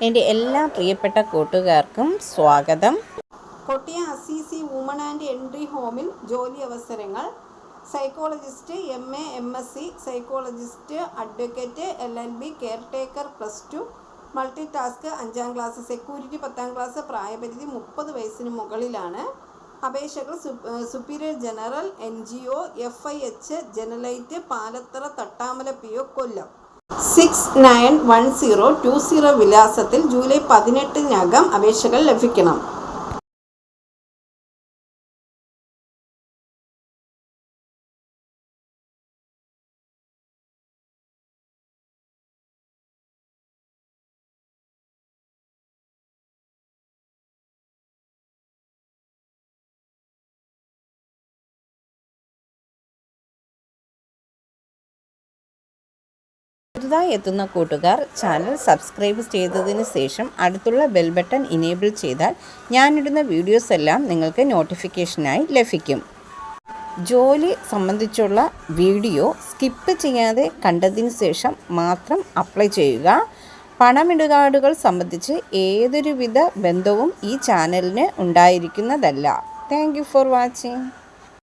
എൻ്റെ എല്ലാ പ്രിയപ്പെട്ട കൂട്ടുകാർക്കും സ്വാഗതം. Kottiyam Assisi woman and entry ഹോമിൽ ജോലി അവസരങ്ങൾ: psychologist, MA, MSc, psychologist, advocate, LLB, caretaker +2, multi task 5ാം ക്ലാസ്, സെക്യൂരിറ്റി 10ാം ക്ലാസ്. പ്രായപരിധി 30 വയസ്സിന് മുകളിലാണ്. അപേക്ഷകൾ സുപ്പീരിയർ ജനറൽ, NGO, FIH, ജനലൈറ്റ്, പാലത്തറ, തട്ടാമല PO, കൊല്ലം 691020 വിലാസത്തിൽ ജൂലൈ 18-നകം അപേക്ഷകൾ ലഭിക്കണം. പുതുതായി എത്തുന്ന കൂട്ടുകാർ ചാനൽ സബ്സ്ക്രൈബ് ചെയ്തതിന് ശേഷം അടുത്തുള്ള ബെൽ ബട്ടൺ ഇനേബിൾ ചെയ്താൽ ഞാനിടുന്ന വീഡിയോസ് എല്ലാം നിങ്ങൾക്ക് നോട്ടിഫിക്കേഷനായി ലഭിക്കും. ജോലി സംബന്ധിച്ചുള്ള വീഡിയോ സ്കിപ്പ് ചെയ്യാതെ കണ്ടതിന് ശേഷം മാത്രം അപ്ലൈ ചെയ്യുക. പണമിടപാടുകൾ സംബന്ധിച്ച് ഏതൊരുവിധ ബന്ധവും ഈ ചാനലിന് ഉണ്ടായിരിക്കുന്നതല്ല. Thank you for watching.